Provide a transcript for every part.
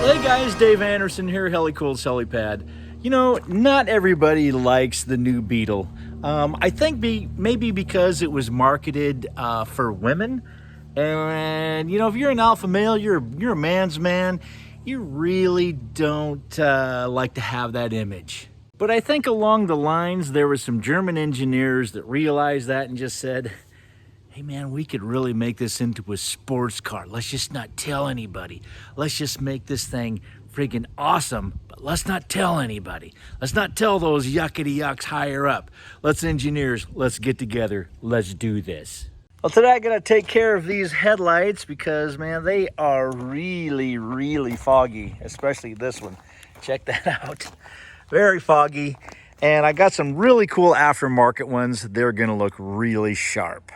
Hey guys, Dave Anderson here, Helicool's Helipad. You know, not everybody likes the new Beetle. I think maybe because it was marketed for women. And you know, if you're an alpha male, you're a man's man, you really don't like to have that image. But I think along the lines, there were some German engineers that realized that and just said, hey man, we could really make this into a sports car. Let's just not tell anybody. Let's just make this thing friggin' awesome, but let's not tell anybody. Let's not tell those yuckity yucks higher up. Let's engineers, let's get together. Let's do this. Well, today I gotta take care of these headlights because, man, they are really, really foggy, especially this one. Check that out. Very foggy. And I got some really cool aftermarket ones. They're gonna look really sharp.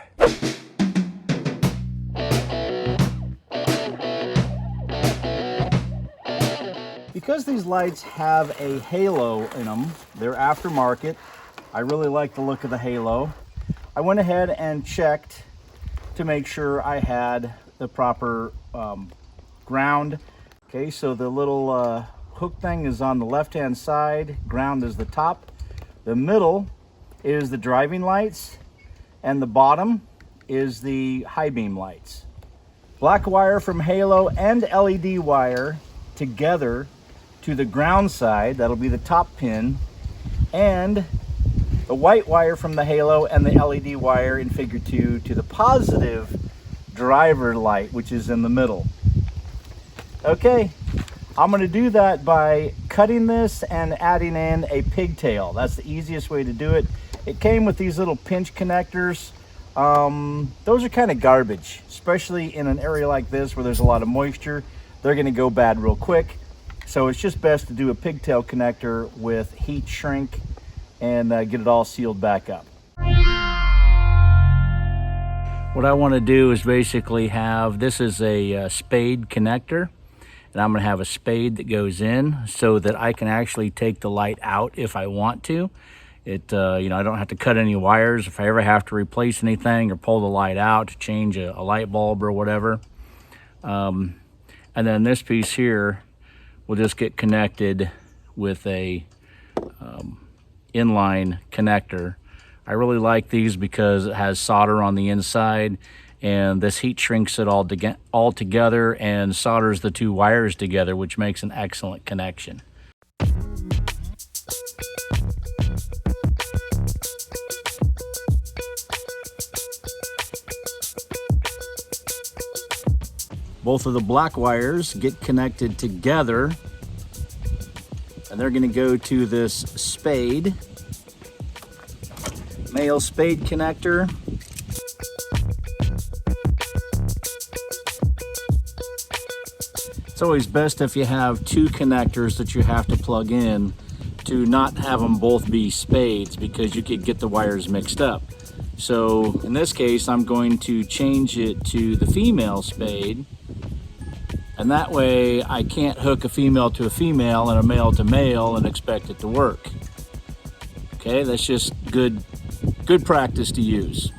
Because these lights have a halo in them, they're aftermarket. I really like the look of the halo. I went ahead and checked to make sure I had the proper ground. Okay, so the little hook thing is on the left-hand side, ground is the top. The middle is the driving lights, and the bottom is the high beam lights. Black wire from halo and LED wire together to the ground side, that'll be the top pin, and the white wire from the halo and the LED wire in figure 2 to the positive driver light, which is in the middle. Okay, I'm going to do that by cutting this and adding in a pigtail. That's the easiest way to do it. It came with these little pinch connectors. Those are kind of garbage, especially in an area like this where there's a lot of moisture. They're going to go bad real quick. So it's just best to do a pigtail connector with heat shrink and get it all sealed back up. What I want to do is basically have, this is a spade connector. And I'm going to have a spade that goes in so that I can actually take the light out if I want to. You know, I don't have to cut any wires if I ever have to replace anything or pull the light out to change a light bulb or whatever. And then this piece here will just get connected with a inline connector. I really like these because it has solder on the inside, and this heat shrinks it all together and solders the two wires together, which makes an excellent connection. Both of the black wires get connected together, and they're going to go to this spade, male spade connector. It's always best if you have two connectors that you have to plug in to not have them both be spades, because you could get the wires mixed up. So in this case, I'm going to change it to the female spade, and that way I can't hook a female to a female and a male to male and expect it to work. Okay, that's just good practice to use.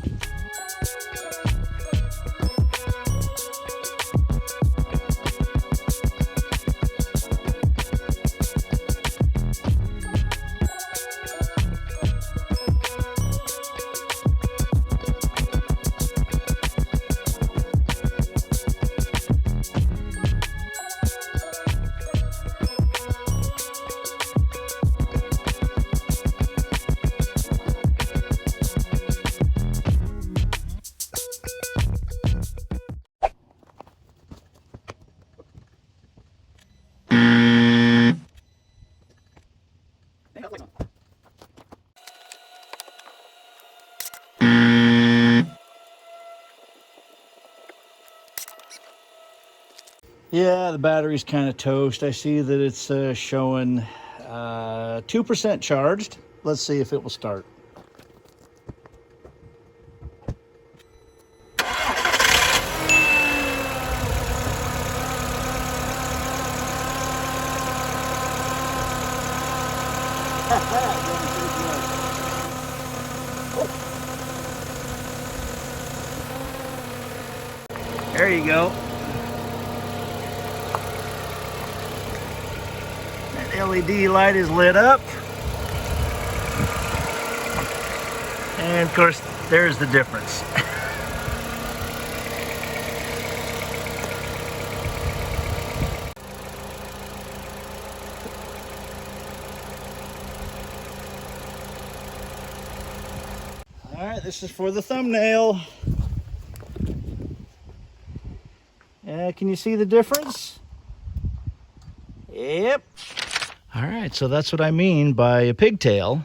Yeah, the battery's kind of toast. I see that it's showing 2% charged. Let's see if it will start. There you go. LED light is lit up. And of course, there's the difference. All right, this is for the thumbnail. Can you see the difference? Yep. All right, so that's what I mean by a pigtail.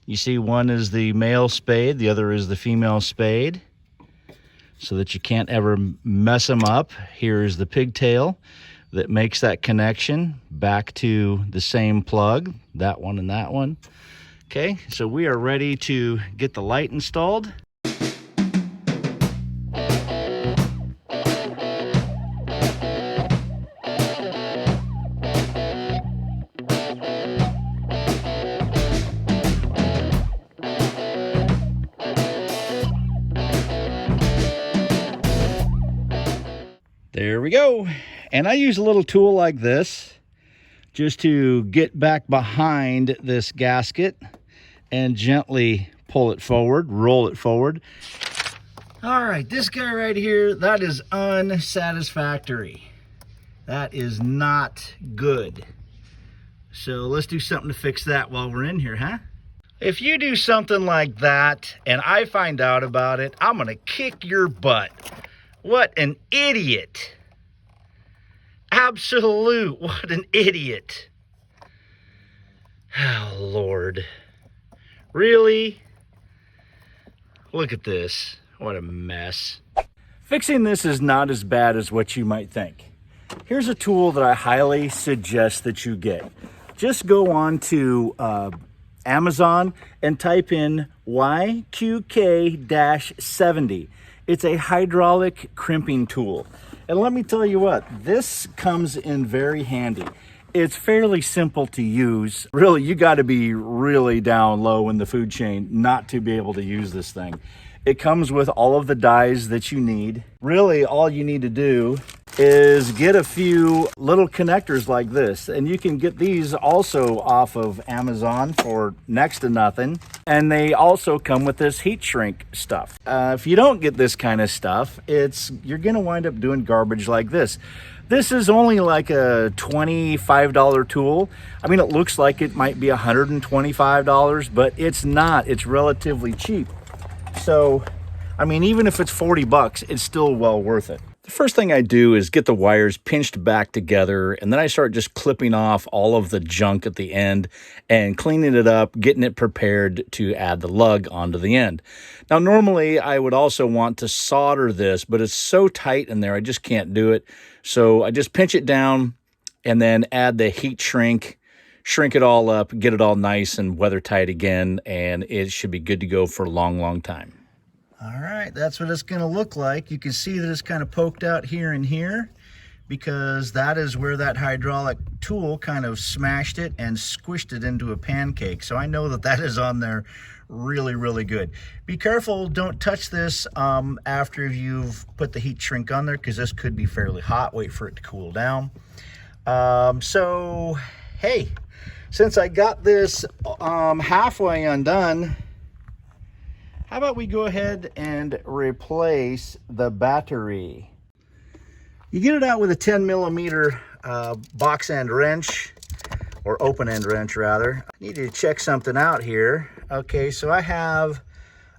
You see, one is the male spade, the other is the female spade, so that you can't ever mess them up. Here's the pigtail that makes that connection back to the same plug, that one and that one. Okay, so we are ready to get the light installed. There we go. And I use a little tool like this just to get back behind this gasket and gently pull it forward, roll it forward. All right, this guy right here, that is unsatisfactory. That is not good. So let's do something to fix that while we're in here, huh? If you do something like that and I find out about it, I'm gonna kick your butt. What an idiot. Absolute, what an idiot. Oh, Lord. Really? Look at this. What a mess. Fixing this is not as bad as what you might think. Here's a tool that I highly suggest that you get. Just go on to Amazon and type in YQK-70. It's a hydraulic crimping tool. And let me tell you what, this comes in very handy. It's fairly simple to use. Really, you got to be really down low in the food chain not to be able to use this thing. It comes with all of the dies that you need. Really, all you need to do is get a few little connectors like this, and you can get these also off of Amazon for next to nothing. And they also come with this heat shrink stuff. If you don't get this kind of stuff, you're gonna wind up doing garbage like this. This is only like a $25 tool. I mean, it looks like it might be $125, but it's not. It's relatively cheap. So, I mean, even if it's 40 bucks, it's still well worth it. The first thing I do is get the wires pinched back together, and then I start just clipping off all of the junk at the end and cleaning it up, getting it prepared to add the lug onto the end. Now, normally I would also want to solder this, but it's so tight in there, I just can't do it. So I just pinch it down and then add the heat shrink it all up, get it all nice and weather tight again, and it should be good to go for a long, long time. All right, that's what it's gonna look like. You can see that it's kind of poked out here and here because that is where that hydraulic tool kind of smashed it and squished it into a pancake. So I know that that is on there really, really good. Be careful, don't touch this after you've put the heat shrink on there because this could be fairly hot. Wait for it to cool down. So, hey, since I got this halfway undone, how about we go ahead and replace the battery? You get it out with a 10 millimeter box end wrench, or open end wrench rather. I need to check something out here. Okay, so I have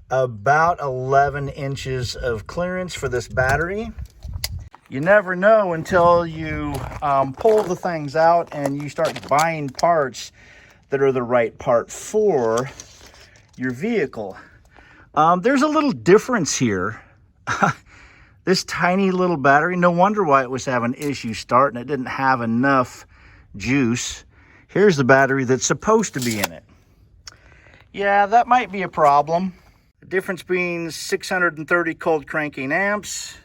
about 11 inches of clearance for this battery. You never know until you pull the things out and you start buying parts that are the right part for your vehicle. There's a little difference here. This tiny little battery, no wonder why it was having issues starting. It didn't have enough juice. Here's the battery that's supposed to be in it. Yeah, that might be a problem. The difference being 630 cold cranking amps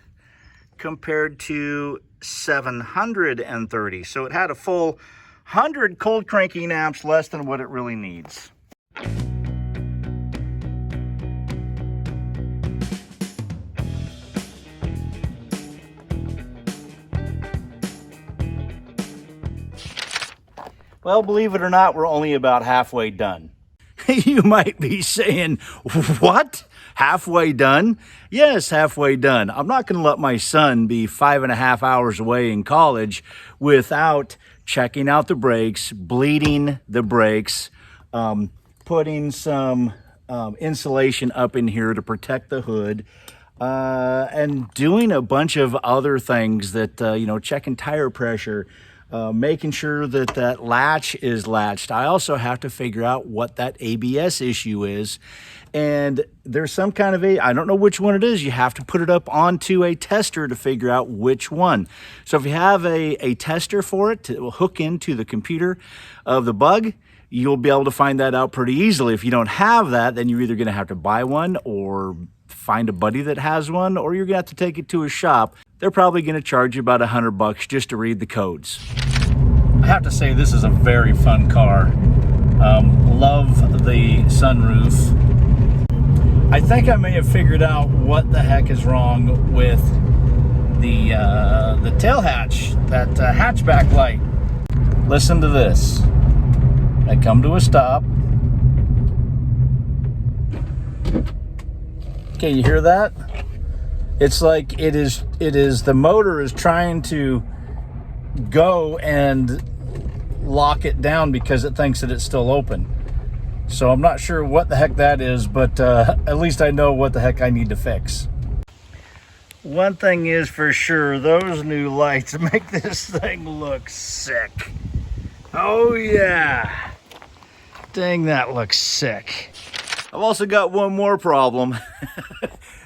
compared to 730. So it had a full 100 cold cranking amps less than what it really needs. Well, believe it or not, we're only about halfway done. You might be saying, what? Halfway done? Yes, halfway done. I'm not going to let my son be 5.5 hours away in college without checking out the brakes, bleeding the brakes, putting some insulation up in here to protect the hood, and doing a bunch of other things that, checking tire pressure, making sure that that latch is latched. I also have to figure out what that ABS issue is. And there's some kind of I don't know which one it is. You have to put it up onto a tester to figure out which one. So if you have a tester for it, it will hook into the computer of the bug. You'll be able to find that out pretty easily. If you don't have that, then you're either going to have to buy one or find a buddy that has one, or you're going to have to take it to a shop. They're probably going to charge you about $100 just to read the codes. I have to say, this is a very fun car. Love the sunroof. I think I may have figured out what the heck is wrong with the tail hatch, that hatchback light. Listen to this. I come to a stop. Okay, you hear that? It's like it is the motor is trying to go and lock it down because it thinks that it's still open. So I'm not sure what the heck that is, but at least I know what the heck I need to fix. One thing is for sure, those new lights make this thing look sick. Oh yeah. Dang, that looks sick. I've also got one more problem.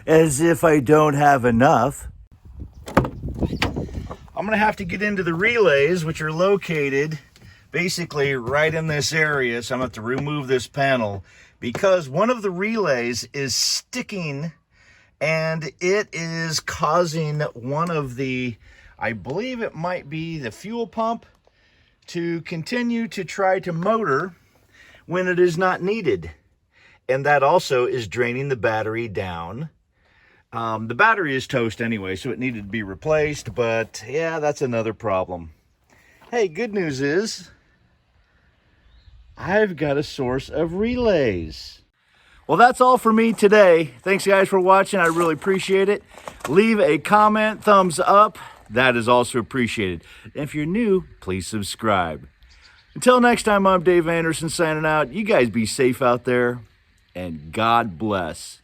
As if I don't have enough. I'm gonna have to get into the relays, which are located basically right in this area. So I'm gonna have to remove this panel because one of the relays is sticking and it is causing one of the, I believe it might be the fuel pump, to continue to try to motor when it is not needed. And that also is draining the battery down. The battery is toast anyway, so it needed to be replaced, but yeah, that's another problem. Hey, good news is I've got a source of relays. Well, that's all for me today. Thanks guys for watching. I really appreciate it. Leave a comment, thumbs up. That is also appreciated. And if you're new, please subscribe. Until next time, I'm Dave Anderson signing out. You guys be safe out there, and God bless.